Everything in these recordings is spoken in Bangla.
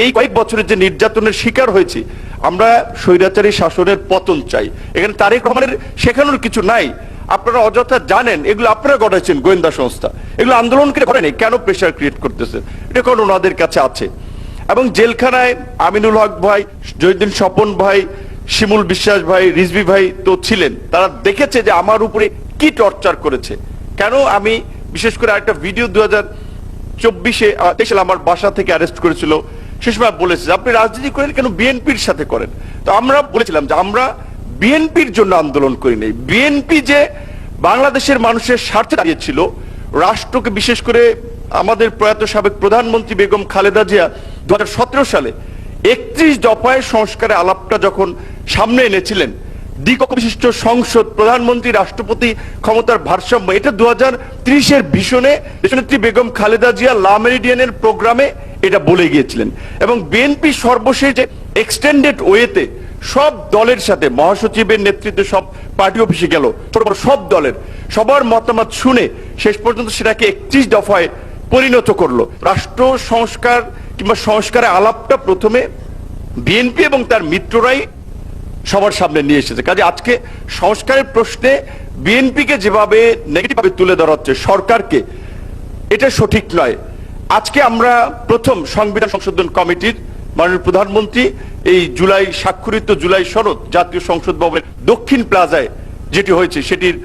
এই কয়েক বছরের যে নির্যাতনের শিকার হয়েছি, আমরা স্বৈরাচারী শাসনের পতন চাই। এখানে তারেক রহমানের শেখানোর কিছু নাই। আপনারা অযথা জানেন এগুলো আপনারা ঘটাইছেন, গোয়েন্দা সংস্থা এগুলো আন্দোলনকে করেনি, কেন প্রেশার ক্রিয়েট করতেছে এটা কোন ওনাদের কাছে আছে। এবং জেলখানায় আমিনুল হক ভাই, জহিউদ্দিন স্বপন ভাই, শিমুল বিশ্বাস ভাই, রিজভী ভাই তো ছিলেন, তারা দেখেছে যে আমার উপরে কি টর্চার করেছে। কেন আমি বিশেষ করে একটা ভিডিও 2024-এ আমার বাসা থেকে অ্যারেস্ট করেছিল, সে সময় বলেছে আপনি রাজনীতি করেন কেন বিএনপির সাথে করেন। তো আমরা বলেছিলাম যে আমরা বিএনপির জন্য আন্দোলন করি নাই। বিএনপি যে বাংলাদেশের মানুষের স্বার্থে দাঁড়িয়েছিল, রাষ্ট্রকে বিশেষ করে আমাদের প্রয়াত সাবেক প্রধানমন্ত্রী বেগম খালেদা জিয়া 2017 সালে 31 দফায় সংস্কারের আলাপটা যখন সামনে এনেছিলেন, দ্বিকক্ষ বিশিষ্ট সংসদ, প্রধানমন্ত্রী রাষ্ট্রপতি ক্ষমতার ভারসাম্য, এটা 2030-এর ভিশনে দেশনেত্রী বেগম খালেদা জিয়া লা মেরিডিয়ানের প্রোগ্রামে এটা বলে গিয়েছিলেন। এবং বিএনপি সর্বশেষ যে এক্সটেন্ডেড ওয়েতে সব দলের সাথে মহাসচিবের নেতৃত্বে সব পার্টি অফিসে গেল, ছোট বড় সব দলের সবার মতামত শুনে শেষ পর্যন্ত সেটাকে 31 দফায় পরিণত করলো। রাষ্ট্র সংস্কার কিংবা সংস্কারের আলাপটা প্রথমে বিএনপি এবং তার মিত্ররাই সবার সামনে নিয়ে এসেছে। কাজে আজকে সংস্কারের প্রশ্নে বিএনপিকে যেভাবে নেগেটিভ ভাবে তুলে ধরা হচ্ছে সরকারকে, এটা সঠিক নয়। আজকে আমরা প্রথম সংবিধান সংশোধন কমিটির মাননীয় প্রধানমন্ত্রী এই জুলাই স্বাক্ষরিত জুলাই সনদ জাতীয় সংসদ ভবনের দক্ষিণ প্লাজায় যেটি হয়েছে সেটির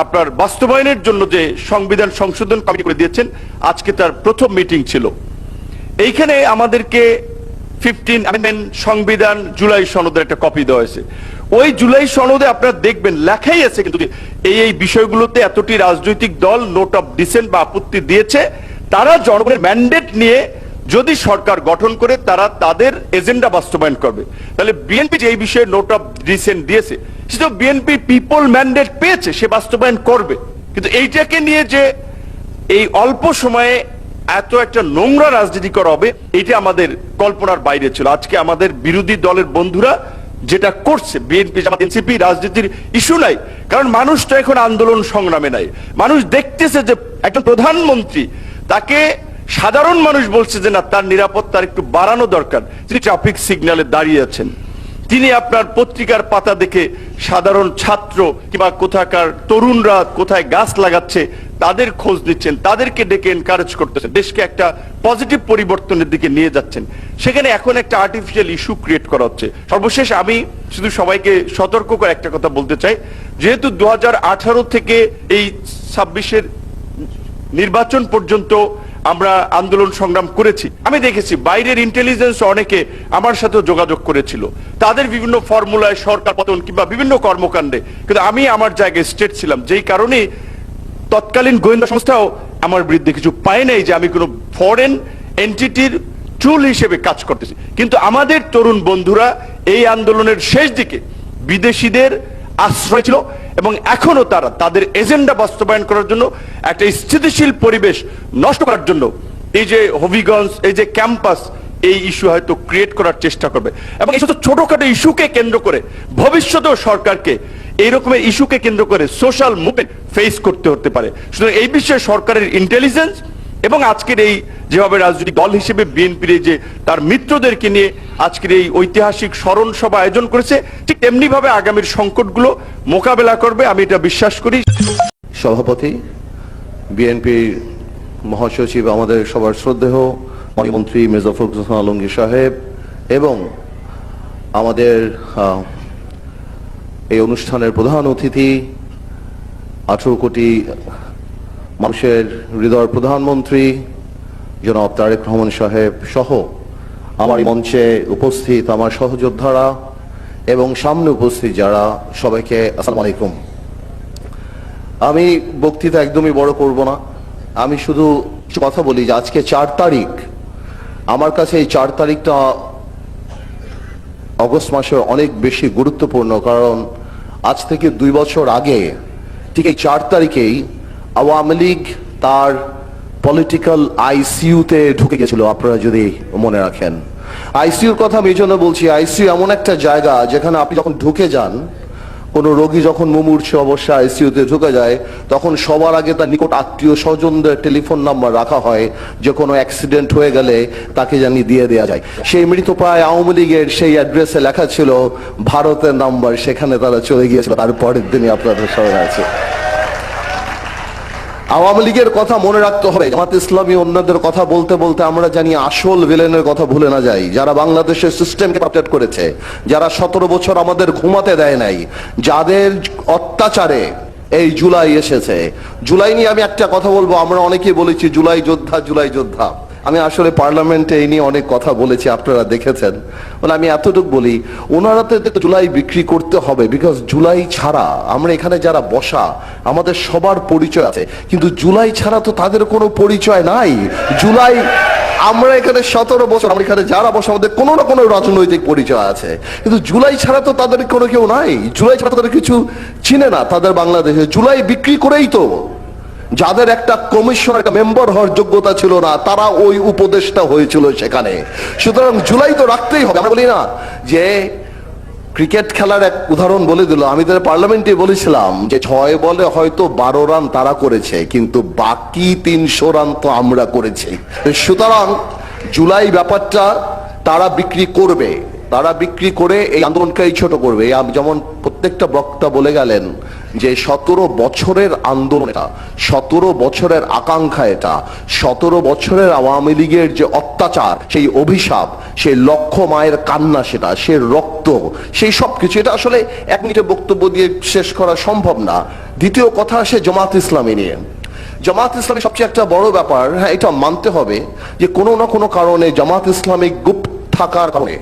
আপনার বাস্তবায়নের জন্য যে সংবিধান সংশোধন কমিটি করে দিয়েছেন, আজকে তার প্রথম মিটিং ছিল। এইখানে আমাদেরকে 15 অ্যামেন্ডমেন্ট সংবিধান জুলাই সনদের একটা কপি দেওয়া হয়েছে। ওই জুলাই সনদে আপনারা দেখবেন লেখাই আছে কিন্তু এই বিষয়গুলোতে এতটি রাজনৈতিক দল নোট অফ ডিসেন্ট বা আপত্তি দিয়েছে, তারা জনগণের ম্যান্ডেট নিয়ে যদি সরকার গঠন করে তারা তাদের এজেন্ডা বাস্তবায়ন করবে। তাহলে বিএনপি যে এই বিষয়ে নোট অফ ডিসেন্ট দিয়েছে, সেটা বিএনপি পিপল ম্যান্ডেট পেয়েছে, সে বাস্তবায়ন করবে। কিন্তু এইটাকে নিয়ে যে এই অল্প সময়ে এত একটা নোংরা রাজনীতি করা হবে, এটা আমাদের কল্পনার বাইরে ছিল। আজকে আমাদের বিরোধী দলের বন্ধুরা যেটা করছে, বিএনপি জামাত এনসিপি, রাজনীতির ইস্যু নাই, কারণ মানুষ তো এখন আন্দোলন সংগ্রামে নাই। মানুষ দেখতেছে যে একটা প্রধানমন্ত্রী, তাকে সাধারণ মানুষ বলছে যে না, তার নিরাপত্তার একটু বাড়ানো দরকার। তিনি ট্রাফিক সিগন্যালে দাঁড়িয়ে আছেন, তিনি আপনার পত্রিকার পাতা দেখে সাধারণ ছাত্র কিংবা কোথাকার তরুণরা কোথায় গাছ লাগাচ্ছে তাদের খোঁজ নিচ্ছেন, তাদেরকে ডেকে এনকারেজ করতেছেন, দেশকে একটা পজিটিভ পরিবর্তনের দিকে নিয়ে যাচ্ছেন। সেখানে এখন একটা আর্টিফিশিয়াল ইস্যু ক্রিয়েট করা হচ্ছে। সর্বশেষ আমি শুধু সবাইকে সতর্ক করে একটা কথা বলতে চাই, যেহেতু 2018 থেকে এই 26-এর নির্বাচন পর্যন্ত আমরা আন্দোলন সংগ্রাম করেছি, আমি দেখেছি বাইরের ইন্টেলিজেন্স অনেকে আমার সাথেও যোগাযোগ করেছিল, তাদের বিভিন্ন ফর্মুলায় সরকার পতন কিংবা বিভিন্ন কর্মকাণ্ডে, কিন্তু আমি আমার জায়গায় স্টেট ছিলাম, যেই কারণে তৎকালীন গোয়েন্দা সংস্থাও আমার বিরুদ্ধে কিছু পায় নাই যে আমি কোনো ফরেন এন্টিটির টুল হিসেবে কাজ করতেছি। কিন্তু আমাদের তরুণ বন্ধুরা এই আন্দোলনের শেষ দিকে বিদেশিদের আশ্রয় ছিল এবং এখনো তারা তাদের এজেন্ডা বাস্তবায়ন করার জন্য একটা স্থিতিশীল পরিবেশ নষ্ট করার জন্য এই যে হবিগঞ্জ, এই যে ক্যাম্পাস, এই ইস্যু হয়তো ক্রিয়েট করার চেষ্টা করবে। এবং এই ছোটখাটো ইস্যুকে কেন্দ্র করে ভবিষ্যতেও সরকারকে এই রকমের ইস্যুকে কেন্দ্র করে সোশ্যাল মুভমেন্ট ফেস করতে হতে পারে। সুতরাং এই বিষয়ে সরকারের ইন্টেলিজেন্স এবং আজকের এই যেভাবে রাজনৈতিক দল হিসেবে বিএনপির যে তার মিত্রদেরকে নিয়ে আজকের এই ঐতিহাসিক স্মরণ সভা আয়োজন করেছে, ঠিক তেমনি ভাবে আগামীর সংকটগুলো মোকাবেলা করবে, আমি এটা বিশ্বাস করি। সভাপতি, বিএনপির মহাসচিব, আমাদের সবার শ্রদ্ধেয় মন্ত্রী মির্জা ফখরুল হাসান আলমগীর সাহেব এবং আমাদের এই অনুষ্ঠানের প্রধান অতিথি 18 কোটি মানুষের হৃদয়ের প্রধানমন্ত্রী জনাব তারেক রহমান সাহেব সহ আমার মঞ্চে উপস্থিত আমার সহযোদ্ধারা এবং সামনে উপস্থিত যারা, সবাইকে আসসালামু আলাইকুম। আমি বক্তৃতা একদমই বড় করব না, আমি শুধু কিছু কথা বলি যে আজকে 4 তারিখ, আমার কাছে এই 4 তারিখটা অগস্ট মাসে অনেক বেশি গুরুত্বপূর্ণ, কারণ আজ থেকে 2 বছর আগে ঠিক এই 4 তারিখেই আওয়ামী লীগ তার পলিটিক্যাল আইসিইউতে ঢুকে গেছিল, আপনারা যদি মনে রাখেন। আইসিইউর কথা আমি এই জন্য বলছি, আইসিইউ এমন একটা জায়গা যেখানে আপনি যখন ঢুকে যান কোনো রোগী যখন মুমূর্ষু অবস্থায় আইসিইউতে ঢুকে যায় তখন সবার আগে তার নিকট আত্মীয় স্বজনদের টেলিফোন নাম্বার রাখা হয়, যে কোনো অ্যাক্সিডেন্ট হয়ে গেলে তাকে জানি দিয়ে দেওয়া যায়। সেই মৃতপ্রায় আওয়ামী লীগের সেই অ্যাড্রেসে লেখা ছিল ভারতের নাম্বার, সেখানে তারা চলে গিয়েছিল, তার পরের দিনই আপনাদের স্মরণে আছে। আওয়ামী লীগের কথা মনে রাখতে হবে, জামাত ইসলামী অন্যদের কথা বলতে বলতে আমরা জানি আসল ভিলেনের কথা ভুলে না যাই, যারা বাংলাদেশের সিস্টেমকে আপডেট করেছে, যারা 17 বছর আমাদের ঘুমাতে দেয় নাই, যাদের অত্যাচারে এই জুলাই এসেছে। জুলাই নিয়ে আমি একটা কথা বলবো, আমরা অনেকেই বলেছি জুলাই যোদ্ধা জুলাই যোদ্ধা। আমি আসলে পার্লামেন্টে এই নিয়ে অনেক কথা বলেছি, আপনারা দেখেছেন। মানে আমি এতটুকু বলি, ওনারা তো জুলাই বিক্রি করতে হবে, বিকজ জুলাই ছাড়া আমরা এখানে যারা বসা আমাদের সবার পরিচয় আছে, কিন্তু জুলাই ছাড়া তো তাদের কোনো পরিচয় নাই। জুলাই আমরা এখানে 17 বছর আমরা এখানে যারা বসে আমাদের কোনো না কোনো রাজনৈতিক পরিচয় আছে, কিন্তু জুলাই ছাড়া তো তাদের কোনো কেউ নাই। জুলাই ছাড়া তাদের কিছু চিনে না তাদের বাংলাদেশে। জুলাই বিক্রি করেই তো যাদের একটা কমিশনার একটা মেম্বার হওয়ার যোগ্যতা ছিল না, তারা ওই উপদেষ্টা হয়েছিল সেখানে। সুতরাং জুলাই তো রাখতেই হবে। আমরা বলি না যে ক্রিকেট খেলার এক উদাহরণ বলে দিল, আমি তাদের পার্লামেন্টে বলেছিলাম যে 6 বলে হয়তো 12 রান তারা করেছে, কিন্তু বাকি 300 রান তো আমরা করেছি। সুতরাং জুলাই ব্যাপারটা তারা বিক্রি করবে, তারা বিক্রি করে এই আন্দোলনকে ছোট করবে। যেমন প্রত্যেকটা বক্তা বলে গেলেন যে 17 বছরের আন্দোলন এটা, 17 বছরের আকাঙ্ক্ষা এটা, 17 বছরের আওয়ামী লীগের যে অত্যাচার, সেই অভিশাপ, সেই লক্ষ মায়ের কান্না, সেটা সে রক্ত, সেই সব কিছু, এটা আসলে 1 মিনিটে বক্তব্য দিয়ে শেষ করা সম্ভব না। দ্বিতীয় কথা আসে জামাত ইসলামী নিয়ে। জামাত ইসলামী সবচেয়ে একটা বড় ব্যাপার, হ্যাঁ এটা মানতে হবে যে কোনো না কোনো কারণে জামাত ইসলামী গুপ্ত থাকার কারণে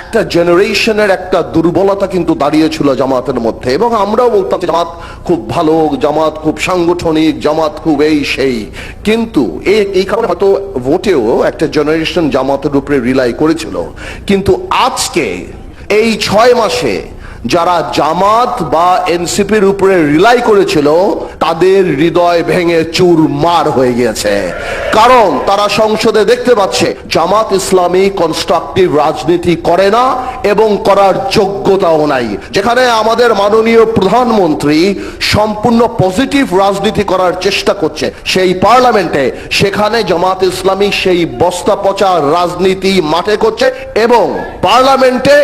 একটা জেনারেশনের একটা দুর্বলতা কিন্তু দাঁড়িয়েছিল জামাতের মধ্যে। এবং আমরাও বলতাম যে জামাত খুব ভালো, জামাত খুব সাংগঠনিক, জামাত খুব এই সেই, কিন্তু এই কারণে হয়তো ভোটেও একটা জেনারেশন জামাতের উপরে রিলাই করেছিল। কিন্তু আজকে এই 6 মাসে যারা জামাত বা এনসিপির উপরে রিলাই করেছিল, তাদের হৃদয় ভেঙে চুরমার হয়ে গিয়েছে। কারণ তারা সংসদে দেখতে পাচ্ছে জামাত ইসলামী কনস্ট্রাকটিভ রাজনীতি করে না এবং করার যোগ্যতাও নাই। যেখানে আমাদের মাননীয় প্রধানমন্ত্রী সম্পূর্ণ পজিটিভ রাজনীতি করার চেষ্টা করছে সেই পার্লামেন্টে, সেখানে জামাত ইসলামী সেই বস্তা পচা রাজনীতি মাঠে করছে এবং পার্লামেন্টে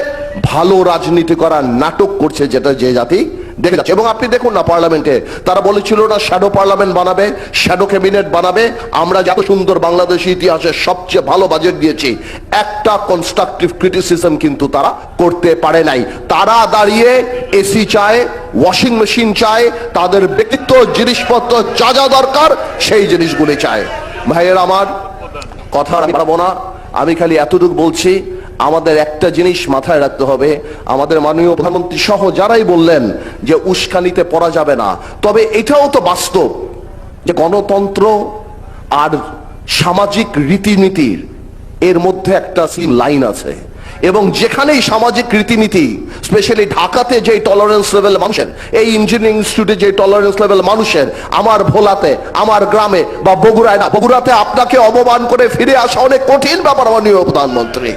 ভালো রাজনীতি করার নাটক করছে, যেটা যে জাতি দেখে যাচ্ছে। এবং আপনি দেখুন না, পার্লামেন্টে তারা বলেছিল না শ্যাডো পার্লামেন্ট বানাবে, শ্যাডো ক্যাবিনেট বানাবে। আমরা যত সুন্দর বাংলাদেশী ইতিহাসের সবচেয়ে ভালো বাজেট দিয়েছি, একটা কনস্ট্রাকটিভ ক্রিটিসিজম কিন্তু তারা করতে পারে নাই। তারা দাঁড়িয়ে এসি চায়, ওয়াশিং মেশিন চায়, তাদের ব্যক্তিত্ব জিনিসপত্র যা যা দরকার সেই জিনিসগুলি চায়। ভাইয়ের আমার কথা আমি পারবো না, আমি খালি এতটুকু বলছি, আমাদের একটা জিনিস মাথায় রাখতে হবে, আমাদের মাননীয় প্রধানমন্ত্রী সহ যারাই বললেন যে উস্কানিতে পড়া যাবে না, তবে এটাও তো বাস্তব যে গণতন্ত্র আর সামাজিক রীতিনীতির এর মধ্যে একটা লাইন আছে। এবং যেখানেই সামাজিক রীতিনীতি, স্পেশালি ঢাকাতে যে টলারেন্স লেভেল মানুষের, এই ইঞ্জিনিয়ারিং ইনস্টিটিউটে যে টলারেন্স লেভেল মানুষের, আমার ভোলাতে, আমার গ্রামে বা বগুড়ায় না, বগুড়াতে আপনাকে অপমান করে ফিরে আসা অনেক কঠিন ব্যাপার মাননীয় প্রধানমন্ত্রী,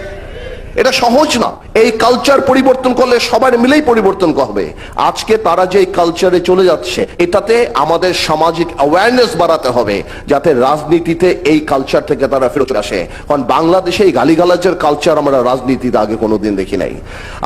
এটা সহজ না। এই কালচার পরিবর্তন করলে সবাই মিলেই পরিবর্তন হবে। আজকে তারা যে কালচারে চলে যাচ্ছে, এটাতে আমাদের সামাজিক অ্যাওয়ারনেস বাড়াতে হবে যাতে রাজনীতিতে এই কালচার থেকে তারা ফেরত চলে আসে। কারণ বাংলাদেশে এই গালিগালাজের কালচার আমরা রাজনীতিতে আগে কোনোদিন দেখি নাই।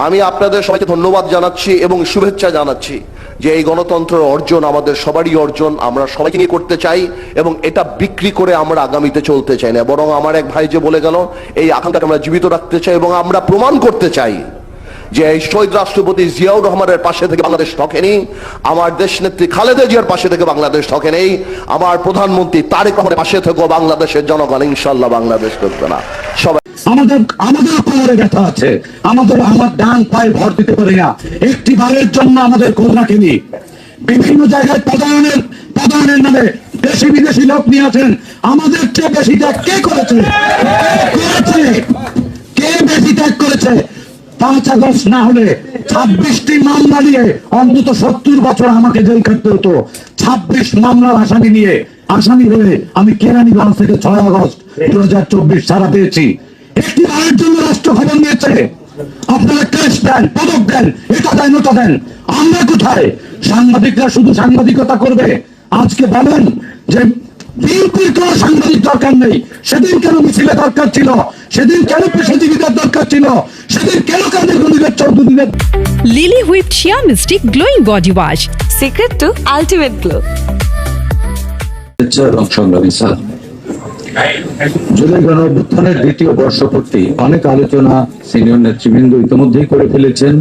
আমি আপনাদের সবাইকে ধন্যবাদ জানাচ্ছি এবং শুভেচ্ছা জানাচ্ছি যে এই গণতন্ত্রের অর্জন আমাদের সবারই অর্জন, আমরা সবাইকে নিয়ে করতে চাই এবং এটা বিক্রি করে আমরা আগামীতে চলতে চাই না। বরং আমার এক ভাই যে বলে গেল, এই আকাঙ্ক্ষাকে আমরা জীবিত রাখতে চাই এবং আমরা প্রমাণ করতে চাই যে এই শহীদ রাষ্ট্রপতি জিয়াউর রহমানের পাশে থেকে বাংলাদেশ ঠকেনি, আমার দেশ নেত্রী খালেদা জিয়ার পাশে থেকে বাংলাদেশ ঠকেনি, আমার প্রধানমন্ত্রী তারেক রহমানের পাশে থেকেও বাংলাদেশের জনগণ ইনশাল্লাহ বাংলাদেশ করবে না। সবাই আমাদের কোমরে ব্যথা আছে, আমার ডান পায়ে ভর দিতে পারে না। একটি বারের জন্য আমাদের করোনাকে নিয়ে বিভিন্ন জায়গায় পদায়নের নামে দেশি বিদেশি লোক নিয়ে আছেন। আমাদের চেয়ে বেশি ত্যাগ কে করেছে? কে বেশি ত্যাগ করেছে? 5 আগস্ট না হলে 26টি মামলা নিয়ে অন্তত 70 বছর আমাকে জেল কাটতে হতো। 26 মামলার আসামি হয়ে আমি কেরানীগঞ্জ থেকে 6 আগস্ট 2024 ছাড়া পেয়েছি। একটি বারের জন্য রাষ্ট্র খবর নিয়েছে। আপনারা ক্রেস্ট দেন, পদক দেন, এটা দেন ওটা দেন। আমরা কোথায়? সাংবাদিকরা শুধু সাংবাদিকতা করবে। আজকে বলেন যে বিএনপির কোন সাংবাদিক দরকার নেই, সেদিন কেন মিছিলে দরকার ছিল, সেদিন কেন পেশাজীবীদের দরকার ছিল, সেদিন কেন কাদের গণিতের চৌধুরীদের। Lily whipped shea mystic glowing body wash, secret to ultimate glow. এবং সংগ্রামী স্যার, জুলাই গণঅভ্যুত্থানের দ্বিতীয় বর্ষপূর্তি অনেক আলোচনা সিনিয়র নেতৃবৃন্দ ইতিমধ্যেই করে ফেলেছেন,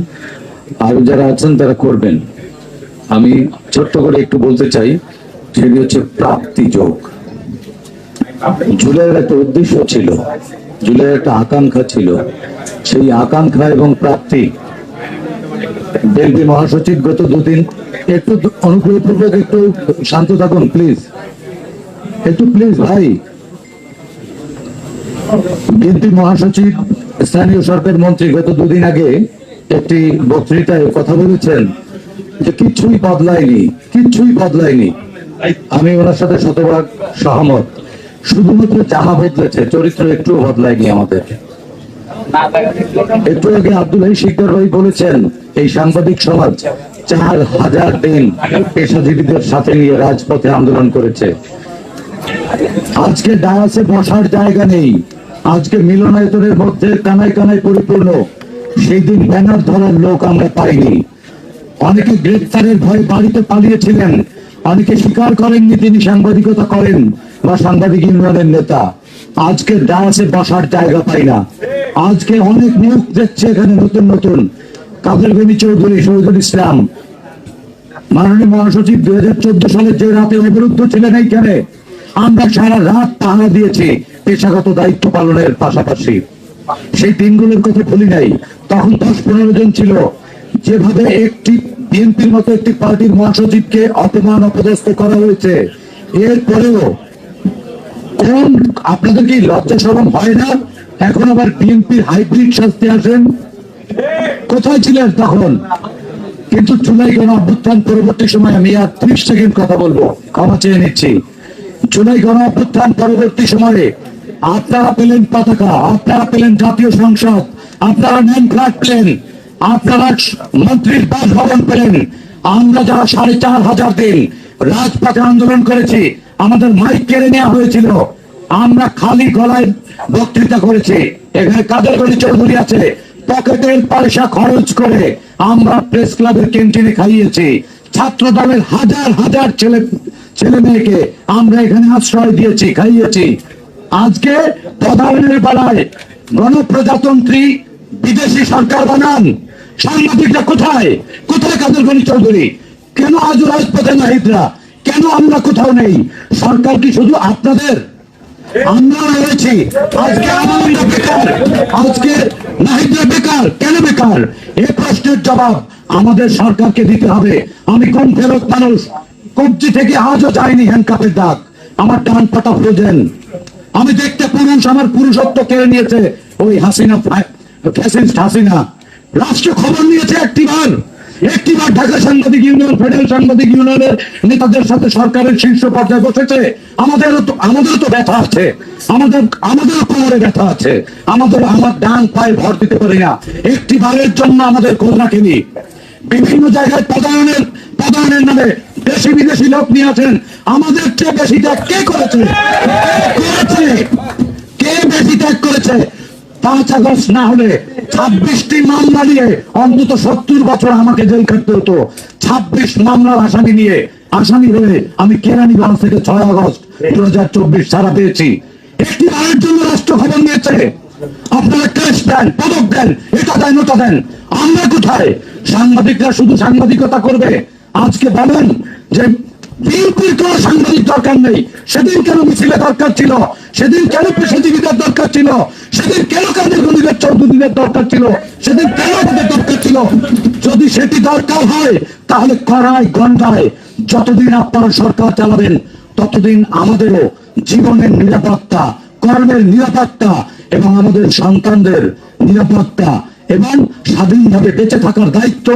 আর যারা আছেন তারা করবেন। আমি ছোট্ট করে একটু বলতে চাই, সেটি হচ্ছে প্রাপ্তি যোগ। জুলাইয়ের একটা উদ্দেশ্য ছিল, জুলাইয়ের একটা আকাঙ্ক্ষা ছিল, সেই আকাঙ্ক্ষা এবং প্রাপ্তি। বিএনপি মহাসচিব গত দুদিন, একটু অনুগ্রহপূর্বক একটু শান্ত থাকুন প্লিজ, একটু প্লিজ ভাই। বিএনপি মহাসচিব স্থানীয় সরকার মন্ত্রী গত দুদিন আগে একটি বক্তৃতায় কথা বলেছেন যে কিছুই বদলায়নি, কিছুই বদলায়নি। আমি ওনার সাথে শতভাগ সহমত। শুধুমাত্র জামা বদলেছে, চরিত্র একটু বদলায়নি আমাদের। একটু আগে আব্দুল হাই শিকদার ভাই বলেছেন এই সাংবাদিক সমাজ 4000 দিন পেশাজীবীদের সাথে নিয়ে রাজপথে আন্দোলন করেছে। আজকে ডায়াসে বসার জায়গা নেই, আজকে মিলনায়তনের মধ্যে কানায় কানায় পরিপূর্ণ। সেই দিন ব্যানার ধরার লোক আমরা পাইনি। অনেকে গ্রেফতারের ভয়ে বাড়িতে পালিয়েছিলেন, অনেকে স্বীকার করেননি তিনি সাংবাদিকতা করেন বা সাংবাদিক ইউনিয়নের নেতা। আজকে ডায়াসে বসার জায়গা পাই না। আজকে অনেক মুখ দেখছে এখানে নতুন নতুন, কাদের গনি চৌধুরী, শহীদুল ইসলাম। মাননীয় মহাসচিব 2014 সালের যে রাতে অবরুদ্ধ ছিলেন এইখানে, আমরা সারা রাত পাহারা দিয়েছি পেশাগত দায়িত্ব পালনের পাশাপাশি। সেই দিনগুলোর কথা ভুলি নাই। তখন 10-15 জন ছিল। যেভাবে একটি বিএনপির মতো একটি পার্টির মহাসচিবকে অপমান অপদস্থ করা হয়েছে, এরপরেও কোন আপনাদের কি লজ্জা শরম হয় না? এখন আবার বিএনপির হাইব্রিড শাস্তি আসেন। কোথায় ছিলেন তখন? কিন্তু জুলাই গণঅভ্যুত্থান পরবর্তী সময়, আমি আর 30 সেকেন্ড কথা বলবো, ক্ষমা চেয়ে নিচ্ছি। জুলাই গণঅভ্যুত্থান পরবর্তী সময়ে আপনারা পেলেন পতাকা, আপনারা পেলেন জাতীয় সংসদ, আপনারা নেন ফ্ল্যাগ পেলেন, আপনারা মন্ত্রীর বাসভবন পেলেন। আমরা যারা 4500 দিন রাজপথে আন্দোলন করেছি, আমাদের মাইক কেড়ে নেওয়া হয়েছিল, আমরা খালি গলায় বক্তৃতা করেছি। এখানে কাদের গনি চৌধুরী আছে, পকেটের পয়সা খরচ করে আমরা প্রেস ক্লাবের ক্যান্টিনে খাইয়েছি। ছাত্র দলের হাজার হাজার ছেলে মেয়েকে আমরা এখানে আশ্রয় দিয়েছি, খাইয়েছি। আজকে প্রধানের বেলায় গণপ্রজাতন্ত্রী বিদেশি সরকার বানান। সাংবাদিকরা কোথায়? কোথায় কাদের গনি চৌধুরী? কেন আজ রাজপথে নাহিদরা? কেন আমরা কোথাও নেই? সরকার কি শুধু আপনাদের? আমরা রয়েছি। আজকে আমরা বেকার, আজকে নাহিদরা বেকার। কেন বেকার? এই প্রশ্নের জবাব আমাদের সরকারকে দিতে হবে। আমি কোন ফেরত মানুষ, কবজি থেকে আজও যায়নি হ্যান্ডকাপের দাগ, আমার ডান পাতা ফ্রোজেন। আমি দেখতে পুরুষ, আমার পুরুষত্ব কেড়ে নিয়েছে ওই হাসিনা, ফ্যাসিস্ট হাসিনা। রাষ্ট্র খবর নিয়েছে একটিবার ঢাকা সাংবাদিক ইউনিয়ন, ফেডারেল সাংবাদিক ইউনিয়নের নেতাদের সাথে সরকারের শীর্ষ পর্যায়ে বসেছে। আমাদেরও তো ব্যথা আছে, আমাদেরও কোমরে ব্যথা আছে, আমার ডান পায়ে ভর দিতে পারি না। একটিবারের জন্য আমাদের খোঁজ রাখেনি। বিভিন্ন জায়গায় পদায়নের নামে দেশি বিদেশি লোক নিয়ে আছেন। আমাদের চেয়ে বেশি ত্যাগ কে করেছে? কে বেশি ত্যাগ করেছে? 5 আগস্ট না হলে 26টি মামলা নিয়ে অন্তত 70 বছর আমাকে জেল খাটতে হতো। 26 মামলার আসামি হয়ে আমি কেরানীগঞ্জ থেকে 6 আগস্ট 2024 ছাড়া পেয়েছি। একটি বারের জন্য রাষ্ট্র খবর নিয়েছে। আপনারা ক্রেস্ট দেন, পদক দেন, এটা দেন ওটা দেন। আমরা কোথায়? সাংবাদিকরা শুধু সাংবাদিকতা করবে। আজকে বলেন যে বিএনপির কোন সাংবাদিক দরকার নেই, সেদিন কেন মিছিলে দরকার ছিল, সেদিন কেন পেশাজীবীদের দরকার ছিল, সেদিন কেন কাদের গণিতের চৌধুরীদের দরকার ছিল, সেদিন কেন আমাদের দরকার ছিল? যদি সেটি দরকার হয় তাহলে কড়াই গন্ডায় যতদিন আপনারা সরকার চালাবেন, ততদিন আমাদেরও জীবনের নিরাপত্তা, কর্মের নিরাপত্তা এবং আমাদের সন্তানদের নিরাপত্তা এবং স্বাধীনভাবে বেঁচে থাকার দায়িত্ব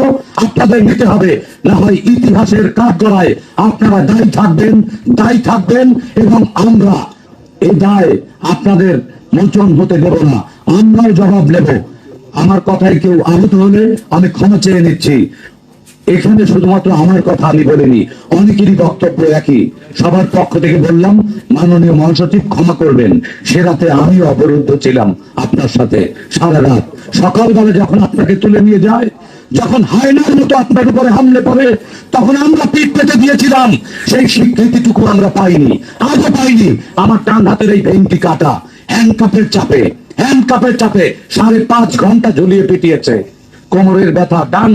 আপনাদের নিতে হবে। না হয় ইতিহাসের কাঠগড়ায় আপনারা দায়ী থাকবেন এবং আমরা এই দায় আপনাদের মোচন হতে দেব না। আমরাও জবাব নেব। আমার কথায় কেউ আহত হলে আমি ক্ষমা চেয়ে নিচ্ছি। এখানে শুধুমাত্র আমার কথা আমি বলিনি, অনেকেরই বক্তব্য একই। সবার পক্ষ থেকে বললাম, মাননীয় মহাসচিব ক্ষমা করবেন, সে রাতে আমিও অবরুদ্ধ ছিলাম আপনার সাথে সারা রাত। সকালবেলা যখন আপনাকে তুলে নিয়ে যায়, যখন হায়নার মতো আপনার উপরে হামলে পড়ে, তখন আমরা পিঠ পেতে দিয়েছিলাম। সেই স্বীকৃতিটুকু আমরা পাইনি, আজও পাইনি। আমার ডান হাতের এই ভেঙটি কাটা, হ্যান্ডকাপের চাপে 5.5 ঘন্টা ঝুলিয়ে পিটিয়েছে। কোমরের ব্যথা, ডান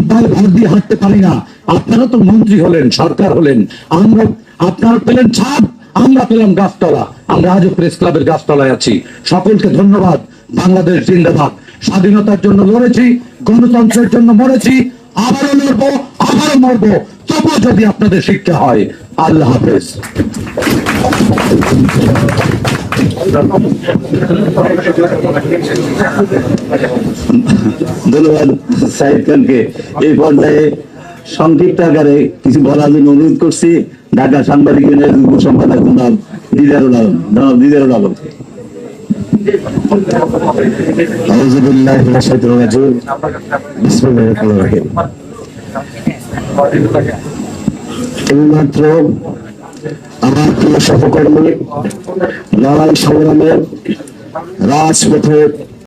পায়ে ভর দিয়ে হাঁটতে পারি না। আপনারা তো মন্ত্রী হলেন, সরকার হলেন, আমরা আপনারা পেলেন ছাদ, আমরা পেলাম গাছতলা। আমরা আজও প্রেস ক্লাবের গাছতলায় আছি। সকলকে ধন্যবাদ। বাংলাদেশ জিন্দাবাদ। স্বাধীনতার জন্য লড়েছি, গণতন্ত্রের জন্য মরেছি, আবারও লড়বো, আবারও মরবো, তবুও যদি আপনাদের শিক্ষা হয়। আল্লাহ হাফেজ। ধন্যবাদ সাইদ খানকে। এই পর্যায়ে সংক্ষিপ্ত আকারে কিছু বলার জন্য অনুরোধ করছি ঢাকা সাংবাদিক ইউনিয়নের যুগ্ম সম্পাদক জনাব দিদারুল আলম। এইমাত্র আমার প্রিয় সহকর্মী লড়াই সংগ্রামের রাজপথে